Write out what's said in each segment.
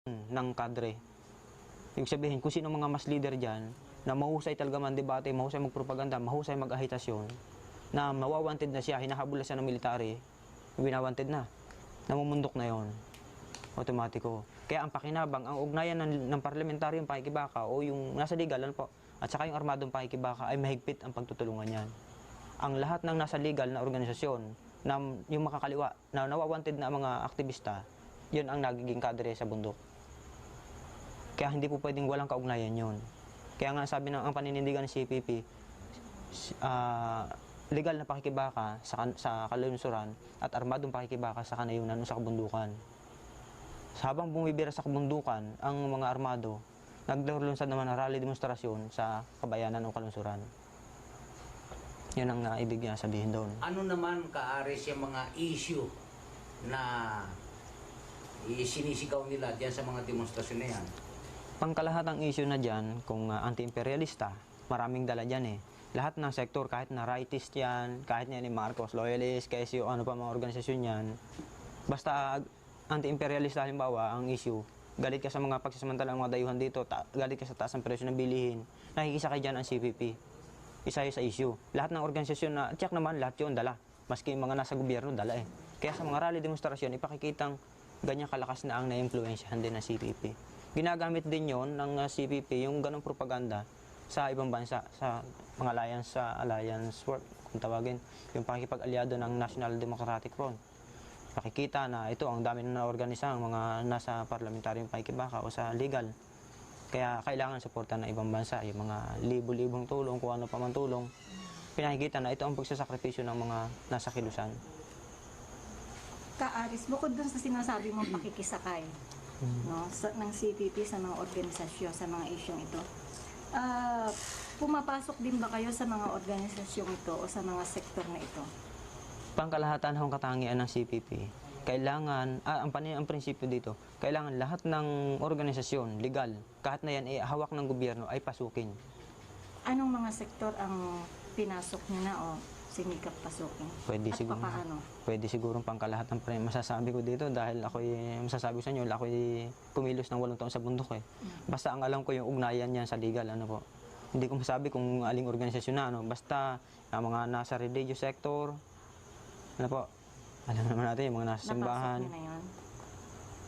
ng kadre. Ibig sabihin, kung sino mga mas leader dyan, na mahusay talaga man-debate, mahusay magpropaganda, mahusay mag-ahitasyon, na mawawanted na siya, hinahabol na siya ng military, binawanted na. Namumundok na yon, automatiko. Kaya ang pakinabang, ang ugnayan ng parlamentaryong pakikibaka o yung nasa legal, ano po, at saka yung armadong pakikibaka ay mahigpit ang pagtutulungan yan. Ang lahat ng nasa legal na organisasyon, na yung makakaliwa, na nawawanted na mga aktivista, yun ang nagiging kadre sa bundok. Kaya hindi po pwedeng walang kaugnayan yun. Kaya nga sabi ng ang paninindigan ng CPP, legal na pakikibaka sa kalunsuran at armadong pakikibaka sa kanayunan o sa kabundukan. Habang bumibira sa kabundukan ang mga armado, naglulunsad naman ng rally demonstrasyon sa kabayanan o kalunsuran. Yun ang ibig niya sabihin doon. Ano naman, Ka-Aris, yung mga issue na sinisigaw nila diyan sa mga demonstrasyon na yan? Pangkalahatang issue na dyan, kung anti-imperialista, maraming dala dyan eh. Lahat ng sektor, kahit na rightist yan, kahit yan ni Marcos, loyalist, KSU, ano pa mga organisasyon yan, basta anti-imperialista halimbawa ang issue, galit ka sa mga pagsasamantalang mga dayuhan dito, galit ka sa taas ng presyo ng bilihin, nakikisakay dyan ang CPP. Isa yun sa issue. Lahat ng organisasyon na, check naman, lahat yun dala. Maski yung mga nasa gobyerno, dala eh. Kaya sa mga rally demonstrasyon, ipakikitang ganyan kalakas na ang na-influensyahan din ng CPP. Ginagamit din yon ng CPP yung ganong propaganda sa ibang bansa, sa mga alliance work, kung tawagin, yung pakikipag-alyado ng National Democratic Front. Pakikita na ito, ang dami na naorganisa ang mga nasa parlamentaryong pakikibaka o sa legal. Kaya kailangan suporta ng ibang bansa, yung mga libo-libong tulong, kung ano pa man tulong. Pinakikita na ito ang pagsasakripisyo ng mga nasa kilusan. Ka-Aris, bukod dun sa sinasabi mong pakikisakay, no, ng CPP sa mga organisasyon, sa mga isyong ito, pumapasok din ba kayo sa mga organisasyong ito o sa mga sektor na ito? Pangkalahatan ng katangian ng CPP, kailangan, ang prinsipyo dito, kailangan lahat ng organisasyon, legal, kahit na yan ay hawak ng gobyerno, ay pasukin. Anong mga sektor ang pinasok niyo na o sinikap pasukin? Pwede at siguro, papaano? pwede siguro pangkalahatan masasabi ko dito dahil masasabi ko sa inyo, ako'y kumilos ng 8 taon sa bundok eh. Basta ang alam ko yung ugnayan niyan sa legal, ano po. Hindi ko masabi kung aling organisasyon na, ano. Basta ang mga nasa religious sector, ano po, alam naman natin yung mga nasa simbahan. Napasok niyo na yun?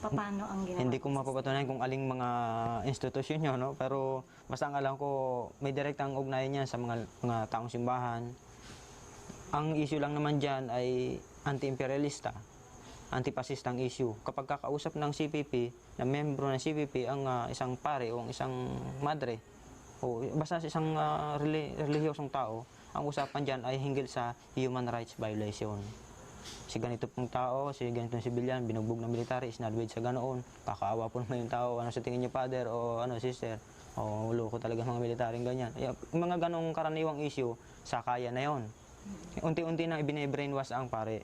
Paano ang ginawa? Hindi ko mapapatunayan kung aling mga institusyon nyo, no? Pero basta ang alam ko, may direktang ugnayan niyan sa mga taong simbahan. Ang issue lang naman dyan ay anti-imperialista, anti-pasistang issue. Kapag kakausap ng CPP, na membro ng CPP, ang isang pare o isang madre, o basta isang relihiyosong tao, ang usapan dyan ay hinggil sa human rights violation. Si ganito pong tao, si ganitong sibilyan, binugbog ng military, isnalwid sa ganoon, kakaawa po naman yung tao, ano sa tingin niyo father o ano sister, o loko talaga mga militaryong ganyan. Yung mga ganong karaniwang issue, sakaya na yon. Unti-unti na ibine-brainwash ang pare.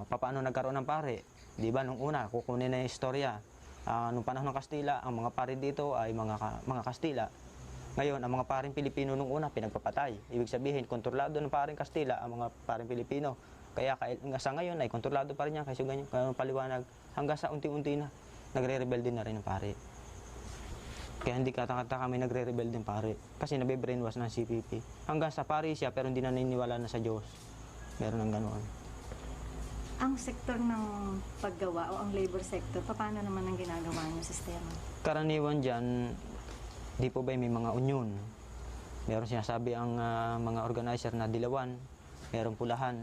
Paano nagkaroon ng pare? Di ba nung una, kukunin na yung istorya. Nung panahon ng Kastila, ang mga pare dito ay mga Kastila. Ngayon, ang mga paring Pilipino nung una, pinagpapatay. Ibig sabihin, kontrolado ng paring Kastila ang mga paring Pilipino. Kaya sa ngayon ay kontrolado pa rin yan, kasi ganyan, paliwanag. Hanggang sa unti-unti na, nagre-rebelde na rin ang pare. Kaya hindi katakata kami nagre-rebel din pare. Kasi nabe-brainwash ng CPP. Hanggang sa pare siya pero hindi na naniniwala na sa Diyos. Meron ng ganoon. Ang sektor ng paggawa o ang labor sector, paano naman ang ginagawa niyo sistema? Karaniwan dyan, di po ba may mga union? Meron sinasabi ang mga organizer na dilawan. Meron pulahan.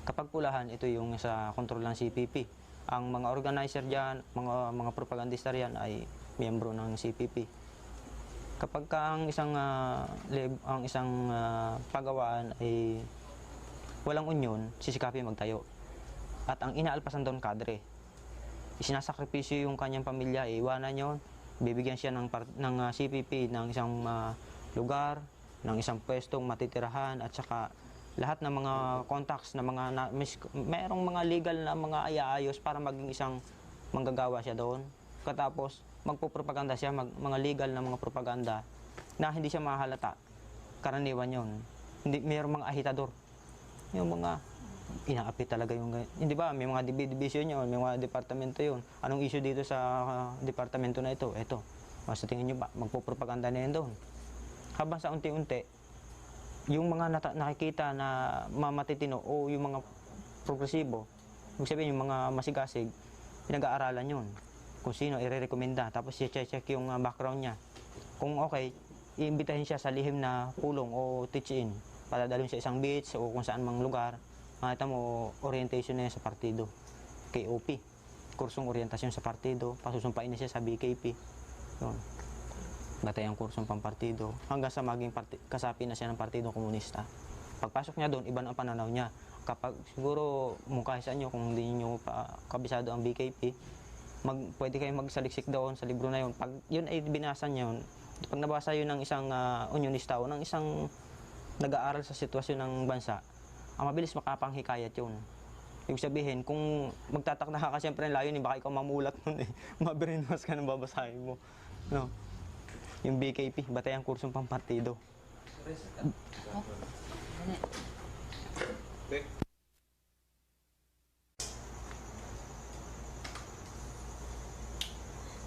Kapag pulahan, ito yung sa kontrol ng CPP. Ang mga organizer dyan, mga propagandista riyan ay miyembro ng CPP. Kapag ang isang pagawaan ay walang union, sisikapin magtayo. At ang inaalpasan doon kadre. Isinasakripisyo yung kanyang pamilya, iwanan yun, bibigyan siya ng CPP ng isang lugar, ng isang pwestong matitirahan, at saka lahat ng mga contacts na mayroong mga legal na mga ayaayos para maging isang manggagawa siya doon. Katapos, magpupropaganda siya, mga legal na mga propaganda na hindi siya mahalata. Karaniwan yun. Mayroong mga ahitador. Yung mga inaapi talaga yung hindi ba may mga division yun, may mga departamento yun. Anong issue dito sa departamento na ito? Ito. Sa tingin nyo ba magpupropaganda na yan doon? Habang sa unti-unti yung mga nakikita na mamatitino o yung mga progresibo, ibig sabihin yung mga masigasig, pinag-aaralan yun kung sino i-recommenda, tapos i-check yung background niya. Kung okay, iimbitahin siya sa lihim na pulong o teach-in para dalhin sa isang beach o kung saan mang lugar. Makita mo, orientation na yan sa partido. KOP, kursong orientasyon sa partido, pasusumpain na siya sa BKP. Yun. Batayang kursong pampartido hanggang sa maging kasapi na siya ng Partido Komunista. Pagpasok niya doon, iba na ang pananaw niya. Kapag siguro mukha sa inyo kung hindi niyo pa kabisado ang BKP, pwede kayong magsaliksik doon sa libro na yun. Pag yun ay binasa niyo, pag nabasa yun ng isang unionista o ng isang nag-aaral sa sitwasyon ng bansa, ang mabilis makapanghikayat yun. Ibig sabihin, kung magtatakda ka siyempre ng layunin, baka ikaw mamulat nun eh. Mabrainwash ka ng babasahin mo. No? Yung BKP, Batayang Kursong Pampartido.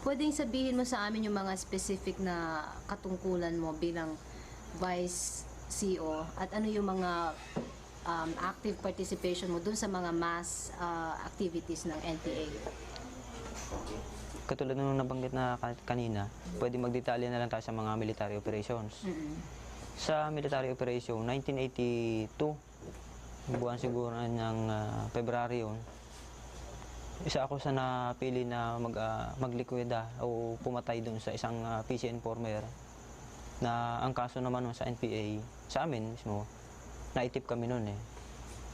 Pwedeng sabihin mo sa amin yung mga specific na katungkulan mo bilang Vice CEO at ano yung mga active participation mo dun sa mga mass activities ng NPA? Katulad nung nabanggit na kanina, pwede magdetalye na lang tayo sa mga military operations. Sa military operation, 1982, buwan siguro ng February yun, isa ako sa napili na maglikwida o pumatay dun sa isang PC informer na ang kaso naman nun sa NPA, sa amin mismo, naitip kami nun eh.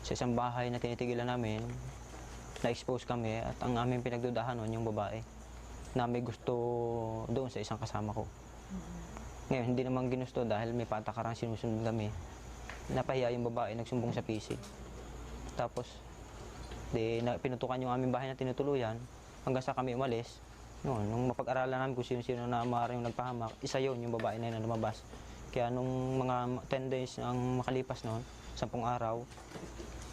Sa isang bahay na tinitigilan namin, na-expose kami at ang aming pinagdudahan nun yung babae na may gusto doon sa isang kasama ko. Ngayon, hindi naman ginusto dahil may patakarang sinusunod kami. Napahiya yung babae, nagsumbong sa PC. Tapos, pinutukan yung aming bahay na tinutuluyan hanggang sa kami umalis. Noon, nung mapag-aralan namin kung sino-sino na maaaring nagpahamak, isa yon yung babae na yun na lumabas. Kaya nung mga 10 days ang makalipas noon, 10 araw,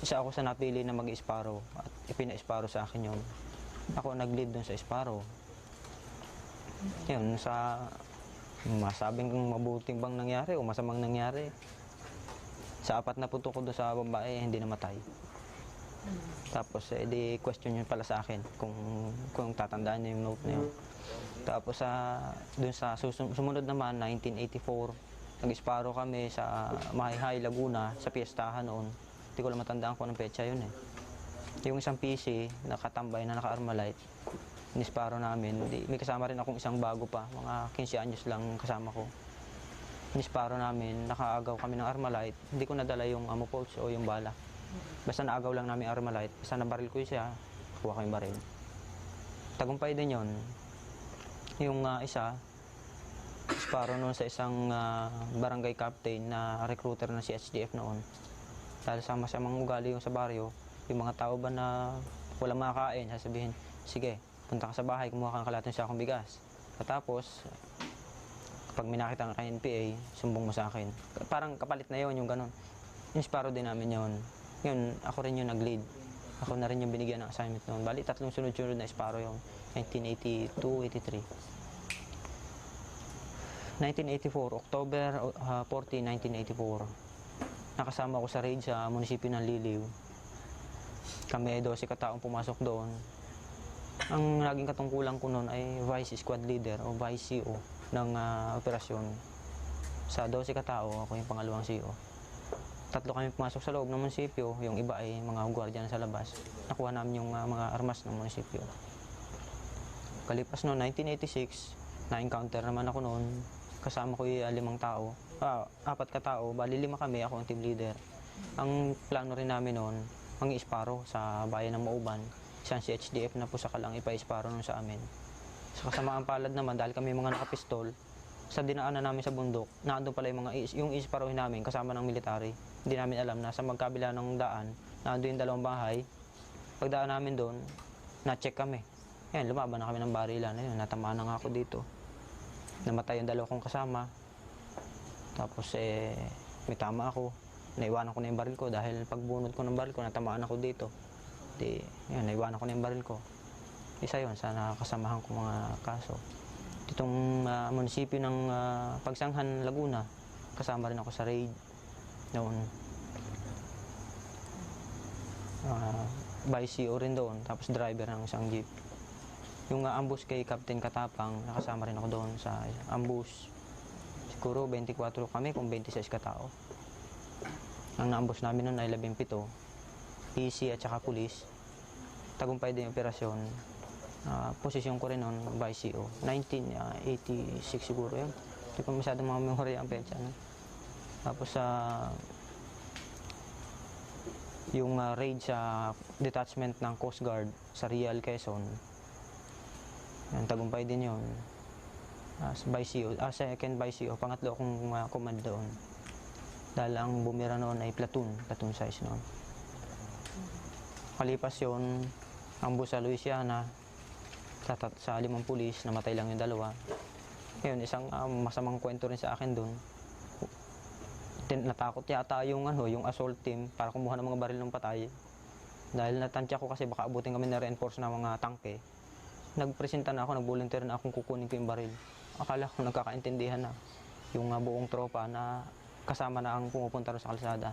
isa ako sa napili na mag-Sparrow at ipina-Sparrow sa akin yun. Ako nag-lead dun sa Sparrow. Yun, sa masabing kung mabuting bang nangyari o masamang nangyari, sa 4 na puto ko doon sa babae, hindi namatay. Tapos, di question yun pala sa akin kung tatandaan niyo yung note na yun. Tapos, doon sa sumunod naman, 1984, nag-Sparrow kami sa Mahihai, Laguna, sa piyestahan noon. Hindi ko lang matandaan kung anong petsa yun eh. Yung isang PC, nakatambay na naka-Armalite, ni-Sparrow namin. May kasama rin akong isang bago pa, mga 15 anyos lang kasama ko. Ni-Sparrow namin, nakaagaw kami ng Armalite. Hindi ko nadala yung ammo pouch o yung bala. Basta naagaw lang namin Armalite. Basta nabaril ko siya, kuha ko yung baril. Tagumpay din yun. Yung isa, Sparrow noon sa isang barangay captain na recruiter na si HDF noon. Dahil sama-samang ugali yung sa baryo, yung mga tao ba na walang makakain, sasabihin, sige, punta ka sa bahay, kumuha ka ng kalahating sakong bigas. Tapos, kapag may nakita ka kay NPA, sumbong mo sa akin. Parang kapalit na yon yung ganun. Yung Sparrow din namin yon. Yun, ako rin yung nag-lead. Ako na rin yung binigyan ng assignment noon. Bali, 3 sunod-sunod na Sparrow yung 1982-83. 1984, October 14, 1984. Nakasama ko sa raid sa munisipyo ng Liliw. Kami 12 kataong pumasok doon. Ang naging katungkulan ko noon ay Vice Squad Leader o Vice CO ng operasyon. Sa 12 katao, ako yung pangalawang CO. 3 kami pumasok sa loob ng munisipyo, yung iba ay mga gwardiya sa labas. Nakuha namin yung mga armas ng munisipyo. Kalipas noon, 1986, na-encounter naman ako noon. Kasama ko yung 5 tao. 4 katao, bali 5 kami, ako ang team leader. Ang plano rin namin noon, mang-Sparrow sa bayan ng Mauban. Isang si HDF na po sa kalang ipa-Sparrow nun sa amin. Sa kasamaan palad naman, dahil kami mga nakapistol, sa dinaanan namin sa bundok, naandun pala yung Sparrowin namin kasama ng military. Hindi namin alam na sa magkabila ng daan, naandun yung 2 bahay. Pagdaan namin doon, na-check kami. Yan, lumaban na kami ng barilan. Ayun, natamaan na nga ako dito. Namatay yung 2 kong kasama. Tapos may tama ako. naiwanan ko na yung baril ko dahil pagbunod ko ng baril ko, natamaan ako dito. Di, yun, naiwanan ko na yung baril ko. Isa yun sa nakakasamahan ko mga kaso. Itong munisipyo ng Pagsanghan, Laguna, kasama rin ako sa raid noon. By CO rin doon, tapos driver ng isang jeep. Yung ambush kay Captain Katapang, nakasama rin ako doon sa ambush. Siguro 24 kami kung 26 katao. Ang na-ambush namin noon ay 17. PC at saka pulis. Tagumpay din yung operasyon. Posisyon ko rin noon by CO. 1986 siguro yun. Hindi ko masyadong mga memory ang petsa. No? Tapos yung raid sa detachment ng Coast Guard sa Real, Quezon. Yan, tagumpay din yun. By CO, second by CO, pangatlo akong command doon. Dahil ang bumira noon ay platoon size noon. Kalipas yun, ambush sa Louisiana, sa 5 pulis, namatay lang yung 2. Ngayon, isang masamang kwento rin sa akin doon. Natakot yata yung assault team para kumuha ng mga baril ng patay. Dahil natantya ko kasi baka abutin kami na reinforce na mga tangke. Nagpresenta na ako, nag-volunteer na akong kukunin ko yung baril. Akala ko nagkakaintindihan na yung buong tropa na kasama na ang pumupunta rin sa kalsada.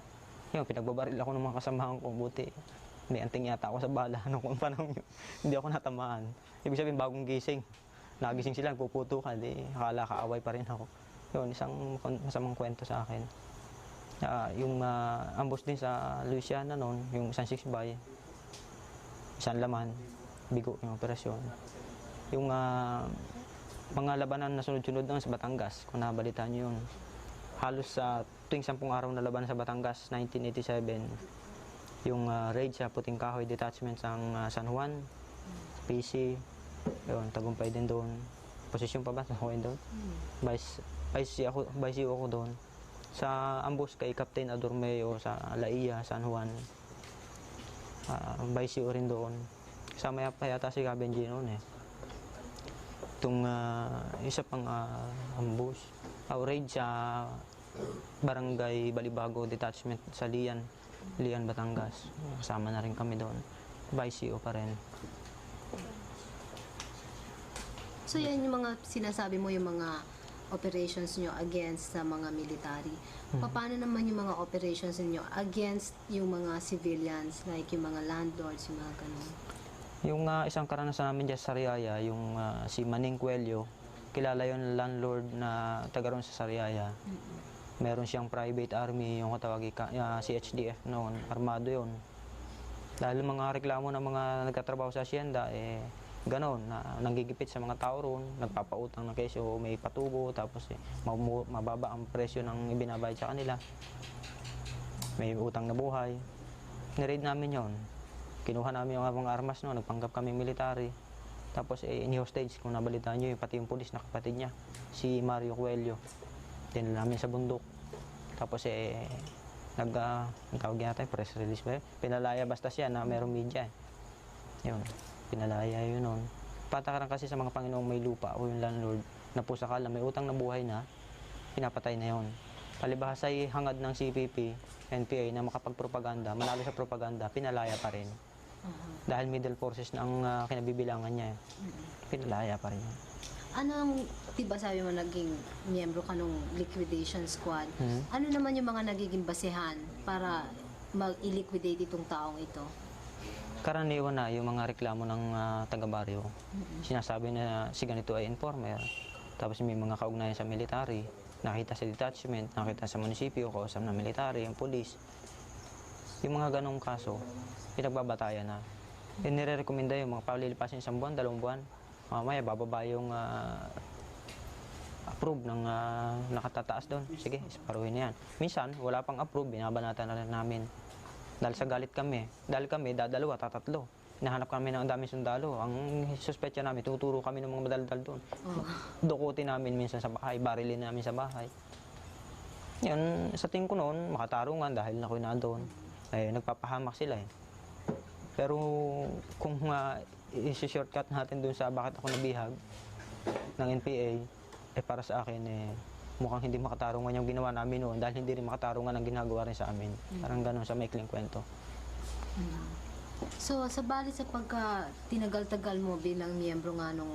Yung pinagbabaril ako ng mga kasamahan ko, buti. May anting yata ako sa bala nung panahon yun. Hindi ako natamaan. Ibig sabihin, bagong gising. Nagising sila, nagpuputukan. Akala kaaway pa rin ako. Yun, isang masamang kwento sa akin. Yung ambush din sa Louisiana noon, yung isang 6x, isang laman, bigo yung operasyon. Yung mga labanan na sunod-sunod doon sa Batangas, kung nabalitaan nyo yun. Halos sa tuwing 10 araw na labanan sa Batangas, 1987, yung raid sa Puting Kahoy Detachment sa San Juan, PC, yun, tagumpay din doon. Posisyon pa ba? Okay doon? Vice ako doon. Sa ambush kay Captain Adormeo sa Laia, San Juan, Vice rin doon. Kasama pa yata si Gabenji noon eh. Itong isa pang ambush. Raid sa Barangay Balibago Detachment sa Lian, Batangas. Kasama na rin kami doon. Vice pa rin. So yan yung mga sinasabi mo, yung mga operations nyo against sa mga military. Paano naman yung mga operations nyo against yung mga civilians, like yung mga landlords, yung mga ganun? Yung isang karanasan namin dyan sa Sariaya, yung si Maning Cuello, kilala yung landlord na taga ron sa Sariaya. Meron siyang private army, yung katawagi CHDF noon, armado yon. Dahil mga reklamo ng mga nagkatrabaho sa asyenda, ganon, na nanggigipit sa mga tao ron, nagpapautang ng kesyo, may patubo, tapos mababa ang presyo ng ibinabayad sa kanila. May utang na buhay. Ni-raid namin yon. Kinuha namin yung mga armas noon, nagpanggap kami military. Tapos ini-hostage, kung nabalitaan nyo, pati yung pulis na kapatid niya, si Mario Cuello. Dinala namin sa bundok. Tapos nagtawag natin, press release ba yun? Pinalaya basta siya na merong media. Yun. Pinalaya yun nun. Patakaran kasi sa mga Panginoong may lupa o yung landlord na po sakala may utang na buhay na, pinapatay na yun. Palibhasa ay hangad ng CPP, NPA na makapagpropaganda, manalo sa propaganda, pinalaya pa rin. Dahil middle forces na ang kinabibilangan niya. Pinalaya pa rin. Anong, diba sabi mo naging miyembro ka nung liquidation squad? Ano naman yung mga nagiging basehan para mag-liquidate itong taong ito? Karaniwan na yung mga reklamo ng taga-baryo. Sinasabi na si ganito ay informer. Tapos may mga kaugnayan sa military. Nakita sa detachment, nakita sa munisipyo, kausap na military, yung police. Yung mga ganong kaso, pinagbabatayan na. Nire-recommenda yung mga palilipasin 1 buwan, 2 buwan. Mamaya bababa yung approve ng nakatataas doon. Sige, isparuhin na yan. Minsan, wala pang approve, binabanatan na rin namin. Dahil sa galit kami. Dahil kami, dadalawa, tatatlo. Hinahanap kami ng daming sundalo. Ang suspetya namin, tuturo kami ng mga madaldal doon. Dukutin namin minsan sa bahay, barilin namin sa bahay. Yan, sa tingin ko noon, makatarungan dahil nakoy na doon. Nagpapahamak sila eh. Pero kung isi-shortcut natin doon sa bakit ako nabihag ng NPA, para sa akin mukhang hindi makatarungan yung ginawa namin noon dahil hindi rin makatarungan ang ginagawa rin sa amin. Parang ganun sa maikling kwento. So, sa bali sa pagka tinagal-tagal mo bilang miyembro nga nung